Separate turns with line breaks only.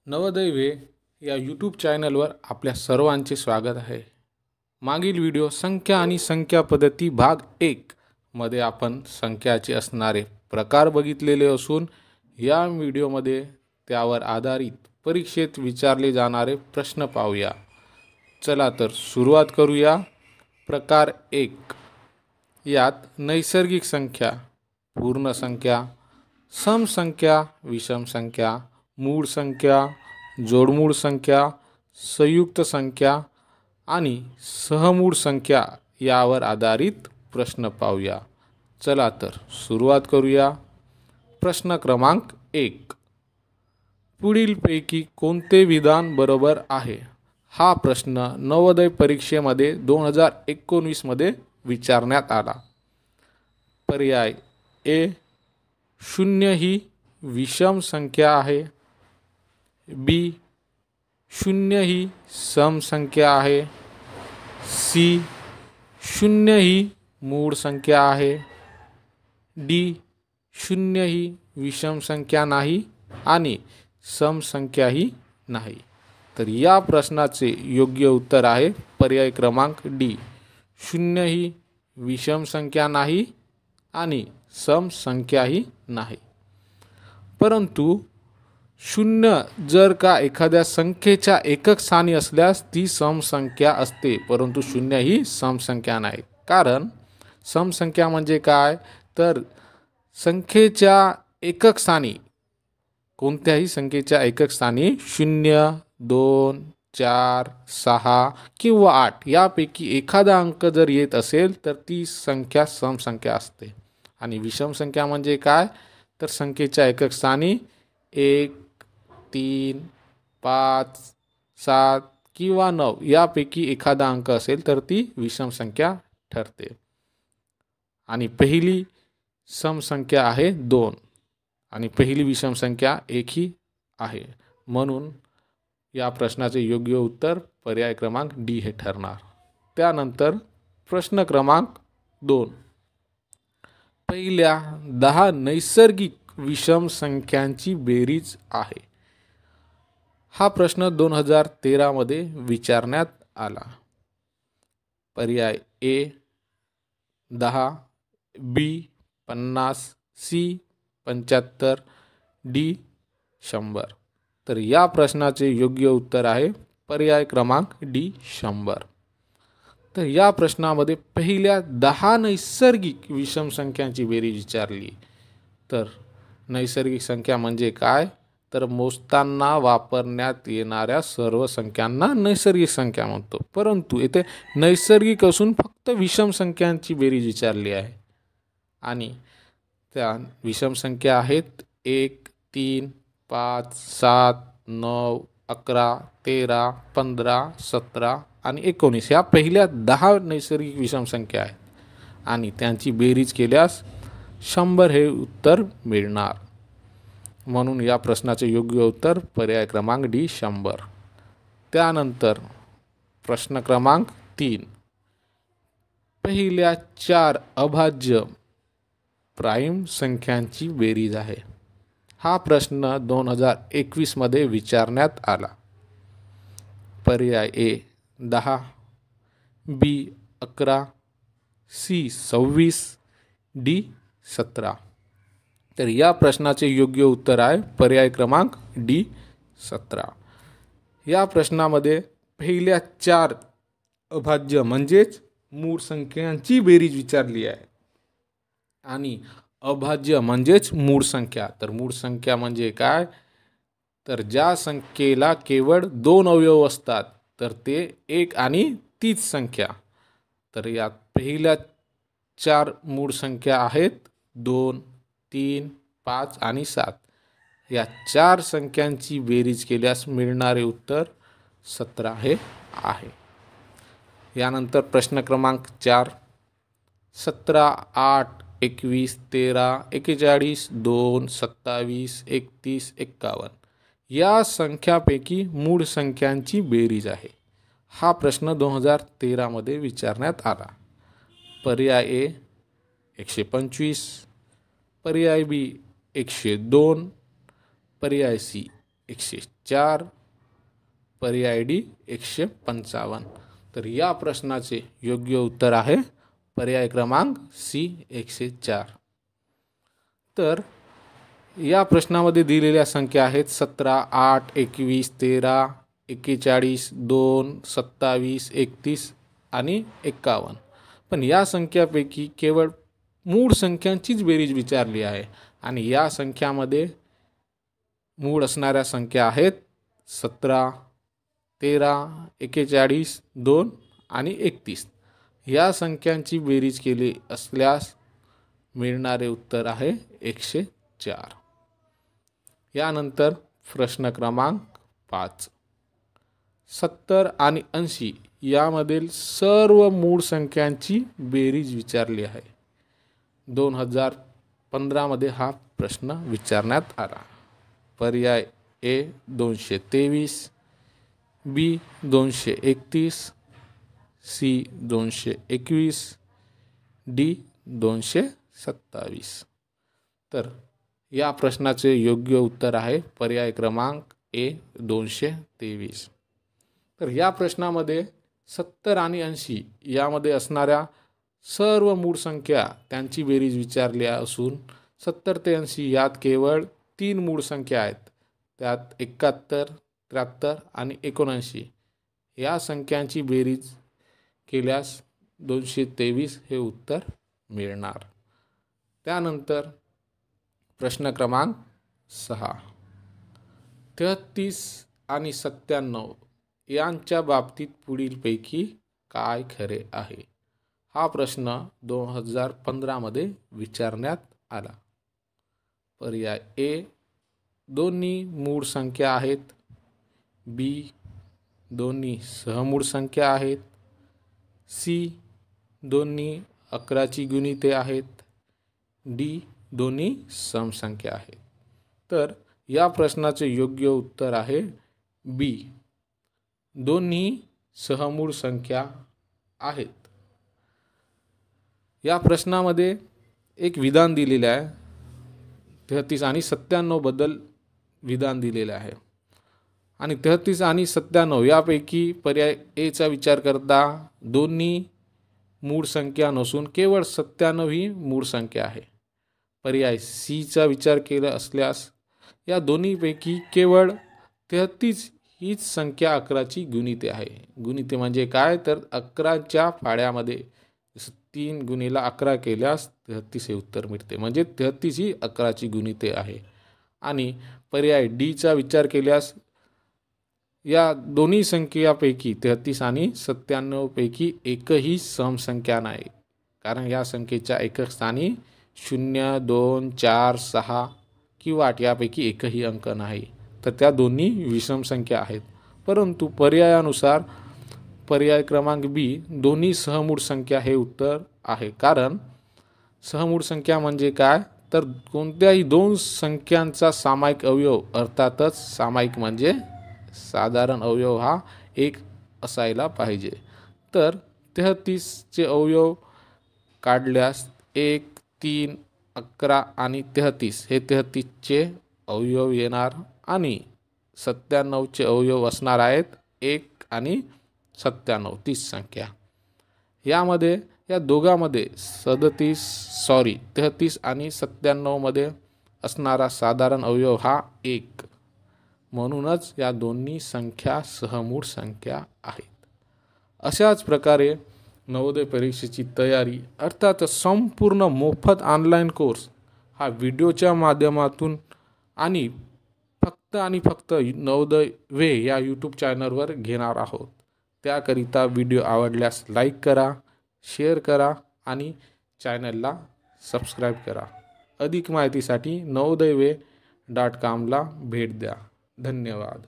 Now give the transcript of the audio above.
नवदैवे या यूट्यूब चॅनलवर आपल्या सर्वांचे स्वागत आहे। मागील व्हिडिओ संख्या आणि संख्या पद्धती भाग 1 मध्ये आपण संख्याचे असणारे प्रकार बघितलेले असून या व्हिडिओमध्ये त्यावर आधारित परीक्षेत विचारले जाणारे प्रश्न पाहूया। चला तर सुरुवात करूया। प्रकार 1 यात नैसर्गिक संख्या, पूर्ण संख्या, सम संख्या, विषम संख्या, मूळ संख्या, जोडमूळ संख्या, संयुक्त संख्या आणि सहमूळ संख्या यावर आधारित प्रश्न पाहूया। चला तर सुरुवात करूया। प्रश्न क्रमांक 1, पुढीलपैकी कोणते विधान बरोबर आहे? हा प्रश्न नवोदय परीक्षेमध्ये 2019 मध्ये विचारण्यात आला। पर्याय ए, 0 ही विषम संख्या आहे। बी, 0 ही सम संख्या आहे। सी, 0 ही मूळ संख्या आहे। डी, 0 ही विषम संख्या नाही आणि सम संख्याही नाही। तर या प्रश्नाचे योग्य उत्तर आहे पर्याय क्रमांक डी, 0 ही विषम संख्या नाही आणि सम संख्याही नाही। परंतु 0 जर का एखाद्या संख्येच्या एकक स्थानी असल्यास ती सम संख्या असते, परंतु 0 ही सम संख्या नाही। कारण सम संख्या म्हणजे काय, तर संख्येच्या एकक स्थानी, कोणत्याही संख्येच्या एकक स्थानी 0, 2, 4, 6 किंवा 8 यापैकी एखादा अंक जर येत असेल तर ती संख्या सम संख्या असते। आणि विषम संख्या म्हणजे काय, तर संख्येच्या एकक स्थानी 1, 3, 5, 7 किंवा 9 यापैकी एखादा अंक असेल तर ती विषम संख्या ठरते। आणि पहिली सम संख्या आहे 2 आणि पहिली विषम संख्या 1 ही आहे। म्हणून या प्रश्नाचे योग्य उत्तर पर्याय क्रमांक डी हे ठरणार। त्यानंतर प्रश्न क्रमांक 2, पहिल्या 10 नैसर्गिक विषम संख्यांची बेरीज आहे। हा प्रश्न 2013 मध्ये विचारण्यात आला। पर्याय ए 10, बी 50, सी 75, डी 100। तर या प्रश्नाचे योग्य उत्तर आहे पर्याय क्रमांक डी 100। तर या प्रश्नामध्ये पहिल्या 10 नैसर्गिक विषम संख्यांची बेरीज विचारली। तर नैसर्गिक संख्या म्हणजे काय, तर मोजताना वापरण्यात येणाऱ्या सर्व संख्यांना नैसर्गिक संख्या म्हणतो। परंतु येथे नैसर्गिक असून फक्त विषम संख्यांची बेरीज विचारली आहे। आणि त्या विषम संख्या आहेत 1, 3, 5, 7, 9, 11, 13, 15, 17 आणि 19 या पहिल्या 10 नैसर्गिक विषम संख्या आहेत आणि त्यांची बेरीज केल्यास 100 हे उत्तर मिळणार। म्हणून या प्रश्नाचे योग्य उत्तर पर्याय क्रमांक डी 100। त्यानंतर प्रश्न क्रमांक 3, पहिल्या 4 अभाज्य प्राइम संख्यांची बेरीज आहे। हा प्रश्न 2021 मध्ये विचारण्यात आला। पर्याय ए 10, बी 11, सी 26, डी 17। तर या प्रश्नाचे योग्य उत्तर आहे पर्याय क्रमांक डी 17। या प्रश्नामध्ये पहिल्या 4 अभाज्य म्हणजेच मूळ संख्यांची बेरीज विचारली आहे आणि अभाज्य म्हणजेच मूळ संख्या। तर मूळ संख्या म्हणजे काय, तर ज्या संख्येला केवळ 2 अवयव असतात तर ते एक आणि तीच संख्या। तर यात पहिल्या 4 मूळ संख्या आहेत 2, 3, 5 आणि 7। या 4 संख्यांची बेरीज केल्यास मिळणारे उत्तर 17 हे आहे। यानंतर प्रश्न क्रमांक 4, 17, 8, 21, 13, 41, 2, 27, 31, 51 या संख्यापैकी मूळ संख्यांची बेरीज आहे। हा प्रश्न 2013 मध्ये विचारण्यात आला। पर्याय ए 125, पर्याय बी 102, पर्याय सी 4, पर्याय डी 155. तर या प्रश्नाचे योग्य उत्तर आहे पर्याय क्रमांक सी 104. तर या प्रश्नामध्ये दिलेल्या संख्या आहेत 17, 8, 21, 13, 41, 2, 27, 31 आणि 51. पण या संख्यापैकी केवळ मूळ संख्यांचीच बेरीज विचारली आहे आणि या संख्यामध्ये मूळ असणाऱ्या संख्या आहेत 17, 13, 41, 2 आणि 31. या संख्यांची बेरीज केली असल्यास मिळणारे उत्तर आहे 104. यानंतर प्रश्न क्रमांक 5. 70 आणि 80 यामधील सर्व मूळ संख्यांची बेरीज विचारली आहे. 2015 मध्ये हा प्रश्न विचारण्यात आला. पर्याय ए 223, बी 231, सी 221, डी 227. तर या प्रश्नाचे योग्य उत्तर आहे पर्याय क्रमांक ए 223. तर या प्रश्नामध्ये 70 आणि 80 यामध्ये असणाऱ्या सर्व मूळ संख्या त्यांची बेरीज विचारली असून 70 ते 80 यात केवळ 3 मूळ संख्या आहेत. त्यात 71, 73 आणि 79 या संख्यांची बेरीज केल्यास 223 हे उत्तर मिळणार. त्यानंतर प्रश्न क्रमांक 6. 33 आणि 97 यांच्या बाबतीत पुढीलपैकी काय खरे आहे? हा प्रश्न 2015 मध्ये विचारण्यात आला. पर्याय ए दोन्ही मूळ संख्या आहेत, बी दोन्ही सहमूळ संख्या आहेत, सी दोन्ही 11ची गुणिते आहेत, डी दोन्ही समसंख्या आहेत. तर या प्रश्नाचे योग्य उत्तर आहे बी दोन्ही सहमूळ संख्या आहेत. या प्रश्नामध्ये एक विधान दिलेले आहे. 33 आणि 97 बद्दल विधान दिलेले आहे आणि 33 आणि 97 यापैकी पर्याय ए चा विचार करता दोन्ही मूळ संख्या नसून केवळ 97 ही मूळ संख्या आहे. पर्याय सी चा विचार केला असल्यास या दोन्हीपैकी केवळ 33 हीच संख्या 11ची गुणिते आहे. गुणिते म्हणजे काय तर 11च्या फाड्यामध्ये 3 गुणिले 11 केल्यास 33 हे उत्तर मिळते. म्हणजे 33 ही 11ची गुणिते आहे. आणि पर्याय डी चा विचार केल्यास या दोन्ही संख्यापैकी 33 आणि 97 पैकी एकही समसंख्या नाही, कारण या संख्येच्या एकक स्थानी 0, 2, 4, 6 किंवा 8 यापैकी एकही अंक नाही. तर त्या दोन्ही विषम संख्या आहेत. परंतु पर्यायानुसार पर्याय क्रमांक बी दोन्ही सहमूळ संख्या हे उत्तर आहे. कारण सहमूळ संख्या म्हणजे काय तर कोणत्याही दोन संख्यांचा सामायिक अवयव, अर्थातच सामायिक म्हणजे साधारण अवयव हा एक असायला पाहिजे. तर 33 चे अवयव काढल्यास 1, 3, 11 आणि 33 हे 33 चे अवयव येणार आणि 97 चे अवयव असणार आहेत 1 आणि 97 30 संख्या. यामध्ये या दोघांमध्ये 33 आणि 97 मध्ये असणारा साधारण अवयव हा 1, म्हणूनच या दोन्ही संख्या सहमूळ संख्या आहेत. अशाच प्रकारे नवोदय परीक्षेची तयारी अर्थात संपूर्ण मोफत ऑनलाईन कोर्स हा व्हिडिओच्या माध्यमातून आणि फक्त नवोदय वे या यूट्यूब चॅनलवर घेणार आहोत. त्याकरिता व्हिडिओ आवडल्यास लाईक करा, शेअर करा आणि चॅनलला सबस्क्राईब करा. अधिक माहितीसाठी नवोदयवे.com ला भेट द्या. धन्यवाद.